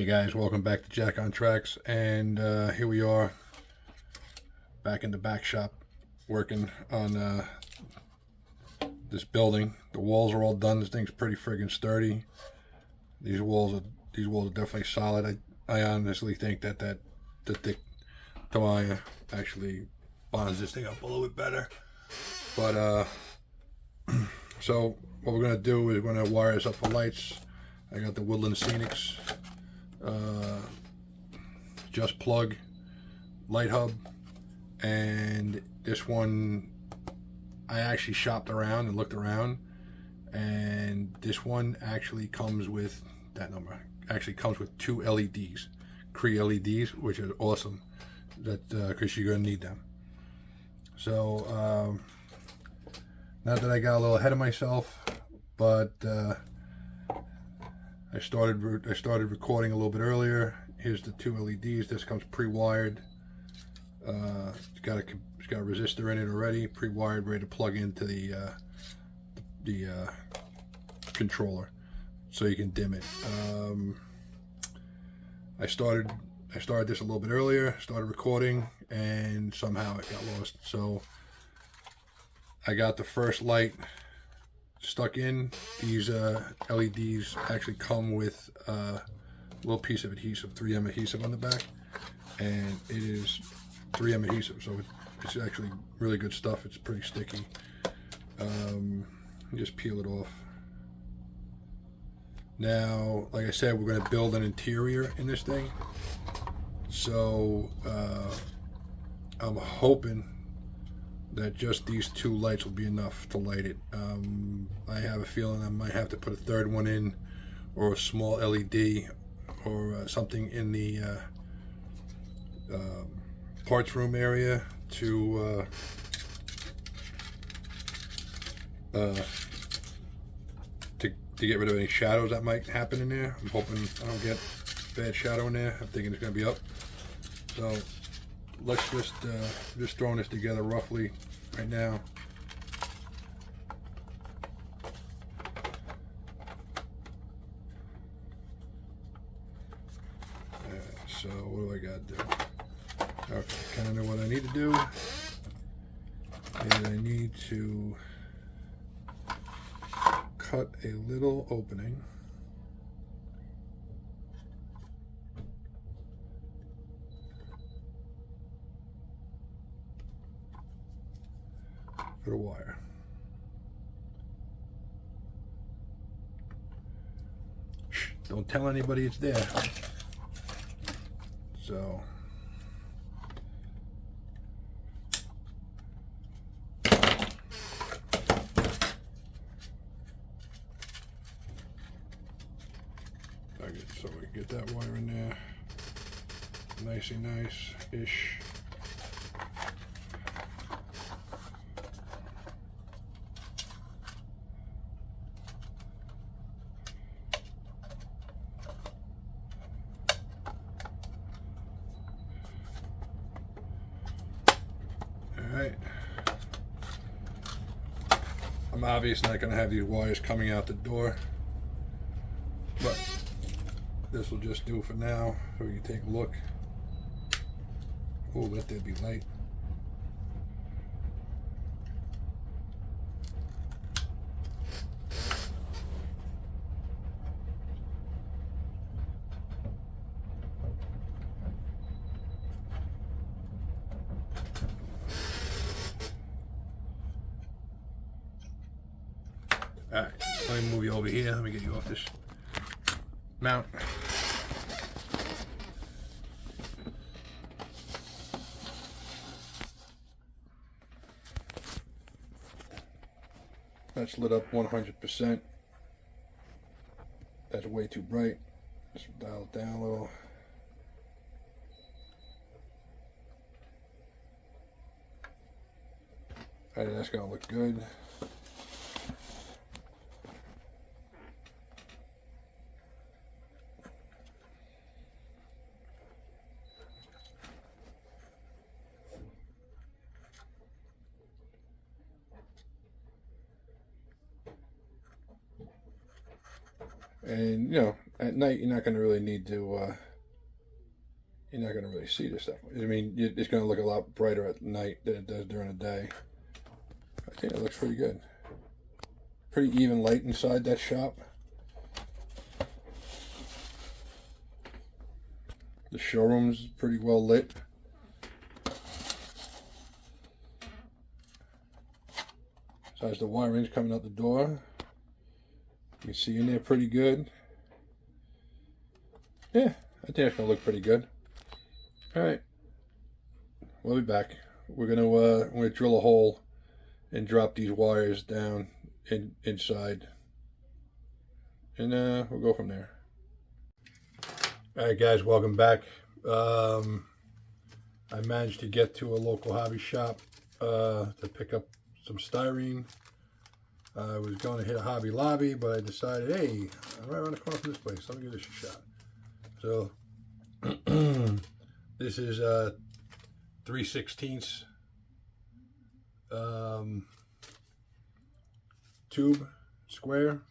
Hey guys, welcome back to Jack on Tracks, and here we are back in the back shop working on this building. The walls are all done. This thing's pretty friggin' sturdy. These walls are definitely solid. I honestly think that the thick Tamiya actually bonds this thing up a little bit better. But so what we're gonna do is we're gonna wire this up for lights. I got the Woodland Scenics just plug light hub, and this one I actually shopped around and looked around, and this one actually comes with two LEDs, Cree LEDs, which is awesome. That because you're gonna need them. So not that I got a little ahead of myself, but I started recording a little bit earlier. Here's the two LEDs. This comes pre-wired. It's got a resistor in it already, pre-wired, ready to plug into the controller, so you can dim it. I started this a little bit earlier. Started recording, and somehow it got lost. So I got the first light stuck in. These LEDs actually come with a little piece of adhesive, 3M adhesive on the back, and it is 3M adhesive, so it's actually really good stuff. It's pretty sticky. Just peel it off. Now, like I said, we're going to build an interior in this thing, so I'm hoping that just these two lights will be enough to light it. I have a feeling I might have to put a third one in, or a small LED, or something in the parts room area to get rid of any shadows that might happen in there. I'm hoping I don't get bad shadow in there. I'm thinking it's going to be up. So let's just throwing this together roughly right now. So what do I got to do? Okay, kind of know what I need to do. And I need to cut a little opening for the wire. Shh, don't tell anybody it's there. So so we get that wire in there, nicey nice-ish. Alright. I'm obviously not going to have these wires coming out the door, but this will just do for now, so we can take a look. Oh, let there be light. Alright, let me move you over here. Let me get you off this mount. That's lit up 100%. That's way too bright. Just dial it down a little. Alright, that's gonna look good. And you know, At night, you're not going to really need to. You're not going to really see this stuff. I mean, it's going to look a lot brighter at night than it does during the day. I think it looks pretty good. Pretty even light inside that shop. The showroom's pretty well lit. So as the wiring's coming out the door, you can see in there pretty good. Yeah, I think it's gonna look pretty good. All right, we'll be back. We're gonna drill a hole and drop these wires down inside, and we'll go from there. All right, guys, welcome back. I managed to get to a local hobby shop to pick up some styrene. I was going to hit a Hobby Lobby, but I decided, hey, I'm right around the corner from this place. Let me give this a shot. So this is 3/16 tube square.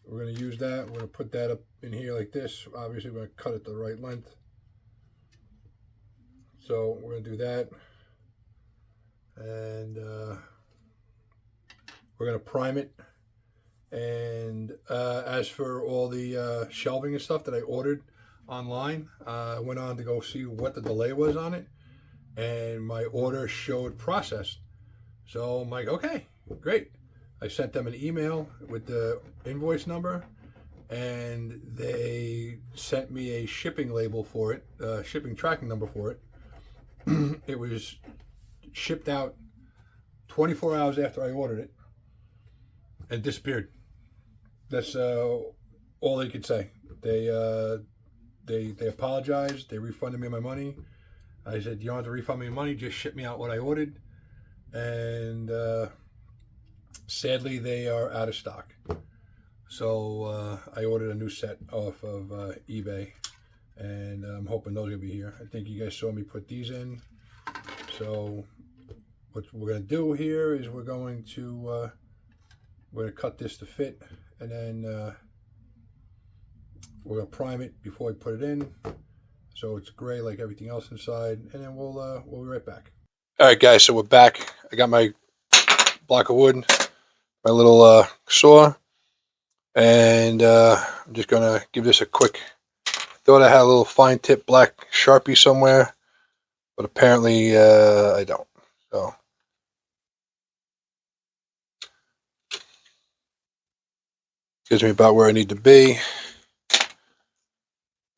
We're going to use that. We're going to put that up in here like this. Obviously, we're going to cut it the right length. So we're going to do that. And we're going to prime it. And as for all the shelving and stuff that I ordered online, I went on to go see what the delay was on it. And my order showed processed. So I'm like, okay, great. I sent them an email with the invoice number, and they sent me a shipping label for it, shipping tracking number for it. It was shipped out 24 hours after I ordered it and disappeared. That's all they could say. They apologized. They refunded me my money. I said, you don't have to refund me my money. Just ship me out what I ordered. And sadly, they are out of stock. So I ordered a new set off of eBay, and I'm hoping those will be here. I think you guys saw me put these in. So what we're going to do here is we're going to cut this to fit, and then we're going to prime it before we put it in, so it's gray like everything else inside, and then we'll be right back. All right, guys, so we're back. I got my block of wood, my little saw, and I'm just gonna give this a quick. Thought I had a little fine tip black Sharpie somewhere, but apparently I don't. So gives me about where I need to be.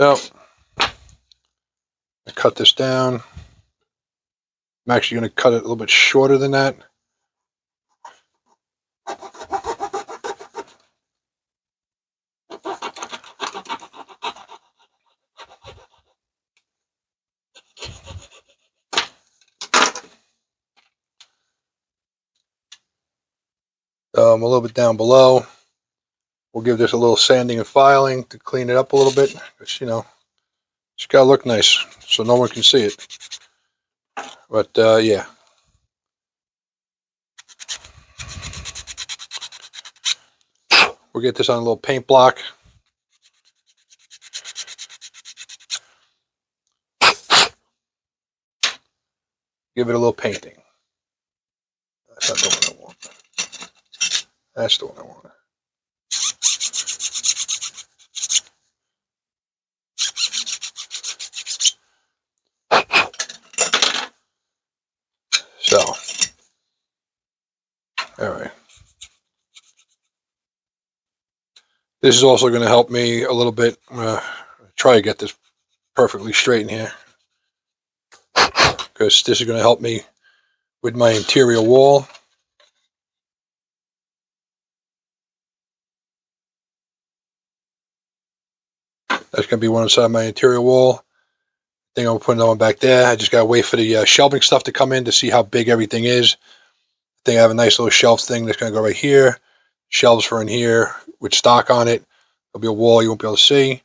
So I cut this down. I'm actually going to cut it a little bit shorter than that. A little bit down below. We'll give this a little sanding and filing to clean it up a little bit. Because, you know, it's got to look nice so no one can see it. But, yeah. We'll get this on a little paint block. Give it a little painting. That's not the one I want. That's the one I want. So, all right. This is also going to help me a little bit. I'm going to try to get this perfectly straight in here, because this is going to help me with my interior wall. That's going to be one inside my interior wall. I think I'm putting that one back there. I just got to wait for the shelving stuff to come in to see how big everything is. I think I have a nice little shelf thing that's going to go right here. Shelves for in here with stock on it. There'll be a wall you won't be able to see.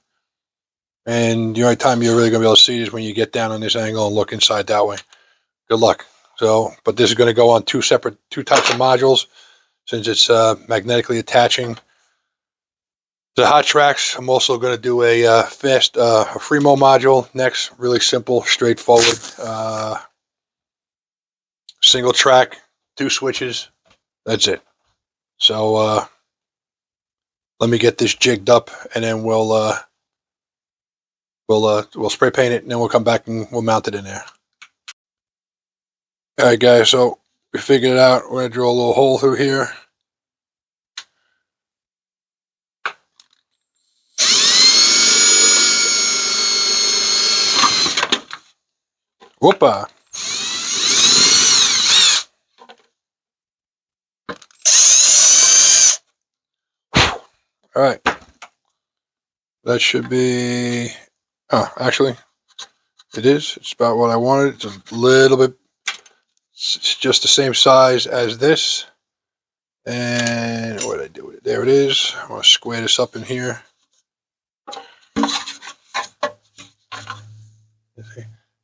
And the only time you're really going to be able to see is when you get down on this angle and look inside that way. Good luck. So, but this is going to go on two types of modules, since it's magnetically attaching. The hot tracks, I'm also going to do a a Fremo module next. Really simple, straightforward. Single track, 2 switches. That's it. So let me get this jigged up, and then we'll spray paint it, and then we'll come back and we'll mount it in there. All right, guys. So we figured it out. We're gonna drill a little hole through here. Whoopa. All right. That should be. Oh, actually, it is. It's about what I wanted. It's a little bit. It's just the same size as this. And what did I do with it? There it is. I want to square this up in here.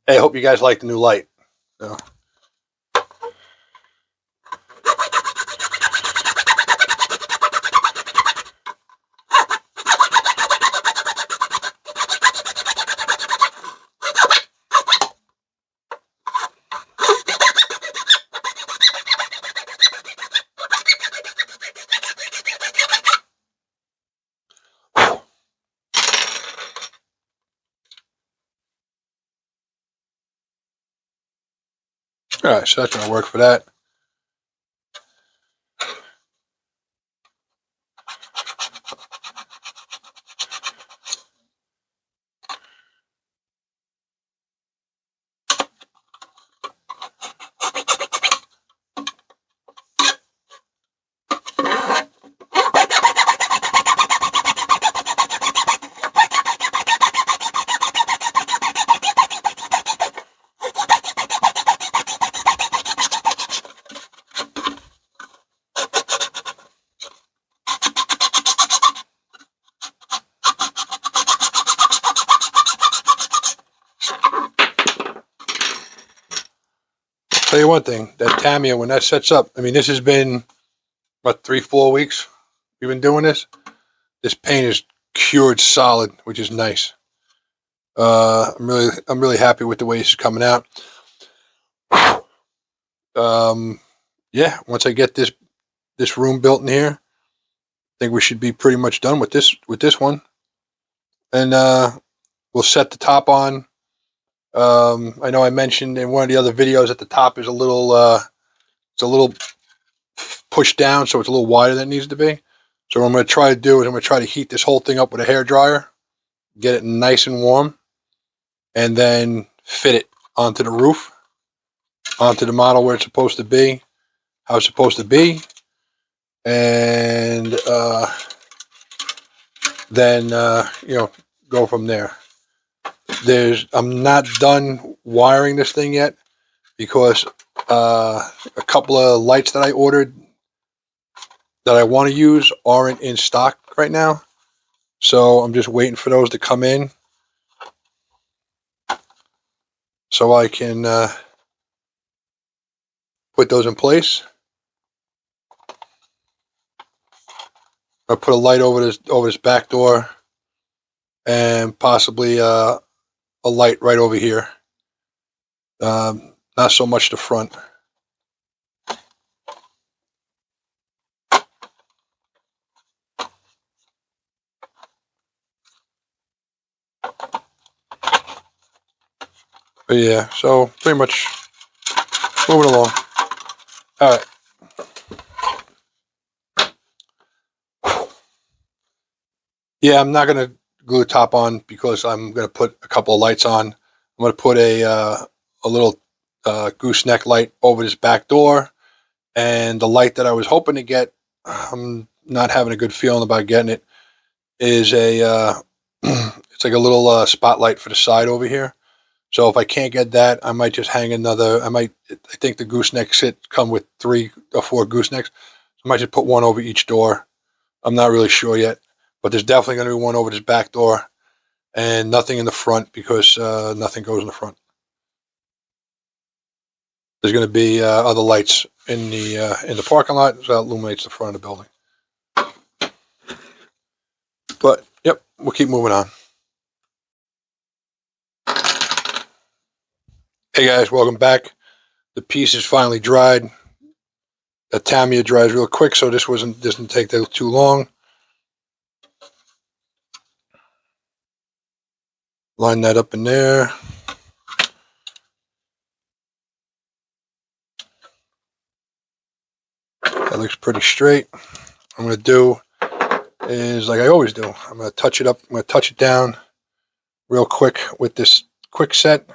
Hey, I hope you guys like the new light. So. All right, so that's going to work for that. Tell you one thing, that Tamiya, when that sets up, I mean, this has been, what, 3-4 weeks we've been doing this? This paint is cured solid, which is nice. I'm really happy with the way this is coming out. Yeah, once I get this room built in here, I think we should be pretty much done with this one. And we'll set the top on. I know I mentioned in one of the other videos that the top is a little pushed down, so it's a little wider than it needs to be. So what I'm going to try to do is I'm going to try to heat this whole thing up with a hair dryer, get it nice and warm, and then fit it onto the roof, onto the model where it's supposed to be, how it's supposed to be, and then go from there. I'm not done wiring this thing yet because a couple of lights that I ordered that I want to use aren't in stock right now, so I'm just waiting for those to come in so I can put those in place. I'll put a light over this back door and possibly a light right over here. Not so much the front. But yeah, so pretty much moving along. All right. Yeah, I'm not going to glue the top on because I'm going to put a couple of lights on. I'm going to put a little gooseneck light over this back door, and the light that I was hoping to get, I'm not having a good feeling about getting it, is a it's like a little spotlight for the side over here. So if I can't get that, I might just hang another. I think the gooseneck come with 3 or 4 goosenecks. I might just put one over each door. I'm not really sure yet, but there's definitely going to be one over this back door, and nothing in the front because nothing goes in the front. There's going to be other lights in the parking lot, so that illuminates the front of the building. But we'll keep moving on. Hey guys, welcome back. The piece is finally dried. The Tamiya dries real quick, so this doesn't take too long. Line that up in there. That looks pretty straight. What I'm going to do is, like I always do, I'm going to touch it up. I'm going to touch it down real quick with this quick set.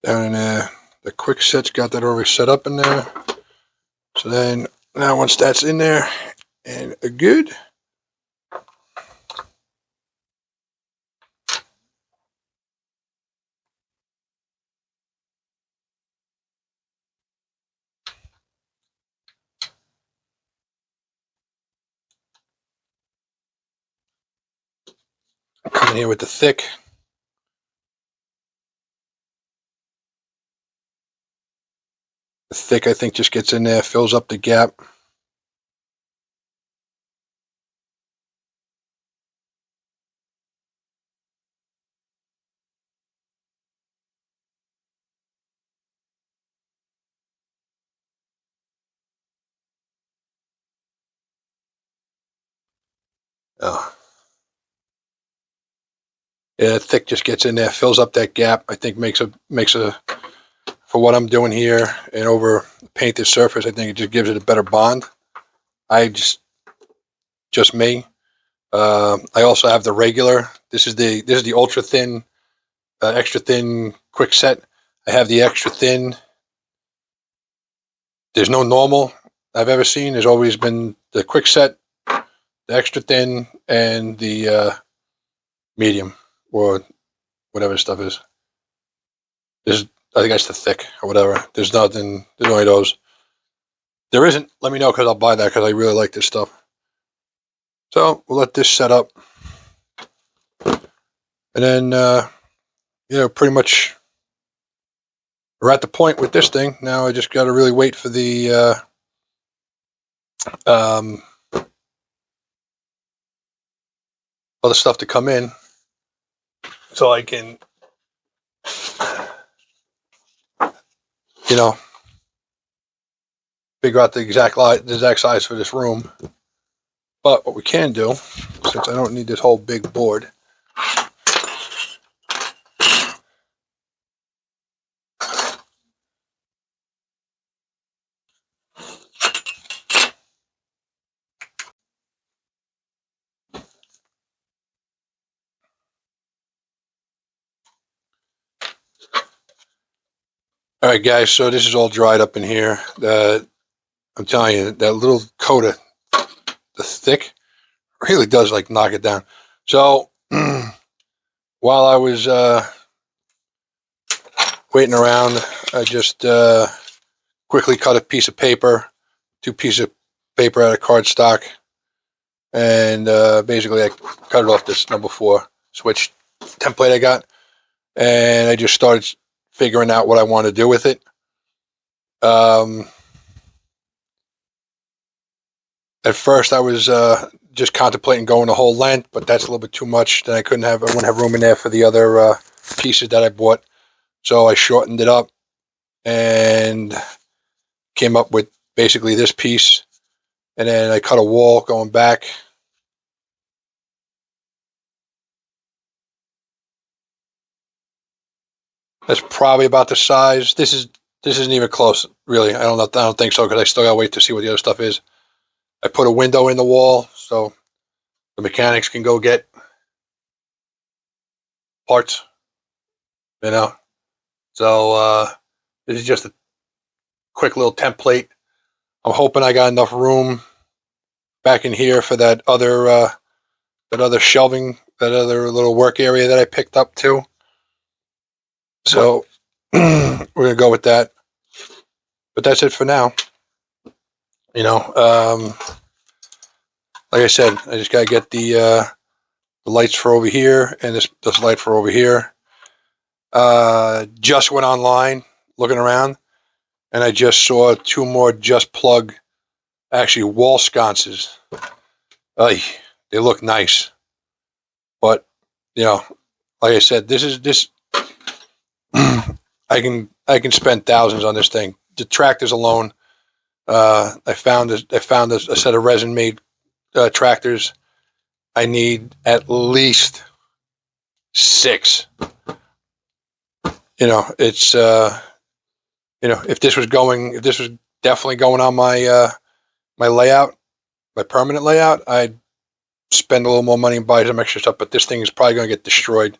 Down in there. The quick set's got that already set up in there. So then, now once that's in there and good, come in here with the thick. The thick, I think, just gets in there, fills up the gap. Oh. Yeah, thick just gets in there, fills up that gap. I think makes a for what I'm doing here and over painted surface. I think it just gives it a better bond. Just me. I also have the regular. This is the ultra thin, extra thin quick set. I have the extra thin. There's no normal I've ever seen. There's always been the quick set, the extra thin, and the medium, or whatever stuff is. I think that's the thick or whatever. There's only those. There isn't, let me know, because I'll buy that, because I really like this stuff. So we'll let this set up. And then, pretty much we're at the point with this thing. Now I just got to really wait for the other stuff to come in, so I can, figure out the exact size for this room. But what we can do, since I don't need this whole big board, all right, guys, so this is all dried up in here. I'm telling you, that little coat of the thick really does like knock it down. So while I was waiting around, I just quickly cut a piece of paper, 2 pieces of paper out of cardstock, and basically I cut it off this number 4 switch template I got, and I just started figuring out what I want to do with it. At first I was just contemplating going the whole length, but that's a little bit too much. Then I wouldn't have room in there for the other pieces that I bought. So I shortened it up and came up with basically this piece. And then I cut a wall going back. That's probably about the size. This isn't even close, really. I don't think so, because I still gotta wait to see what the other stuff is. I put a window in the wall so the mechanics can go get parts, So this is just a quick little template. I'm hoping I got enough room back in here for that other shelving, that other little work area that I picked up too. So we're gonna go with that. But that's it for now. You know, like I said, I just gotta get the lights for over here and this light for over here. Just went online looking around, and I just saw 2 more Just Plug, actually wall sconces. They look nice, but you know, like I said, this I can spend thousands on this thing. The tractors alone, I found a set of resin made tractors. I need at least 6. You know, it's you know, if this was definitely going on my my layout, my permanent layout, I'd spend a little more money and buy some extra stuff. But this thing is probably going to get destroyed,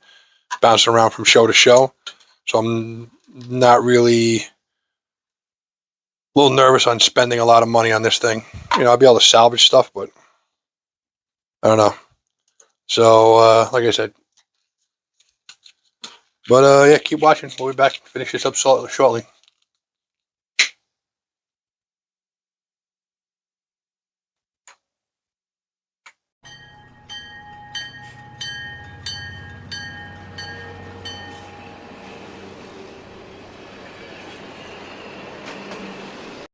bouncing around from show to show. So I'm not really, a little nervous on spending a lot of money on this thing. You know, I'll be able to salvage stuff, but I don't know. So, like I said, but yeah, keep watching. We'll be back to finish this up shortly.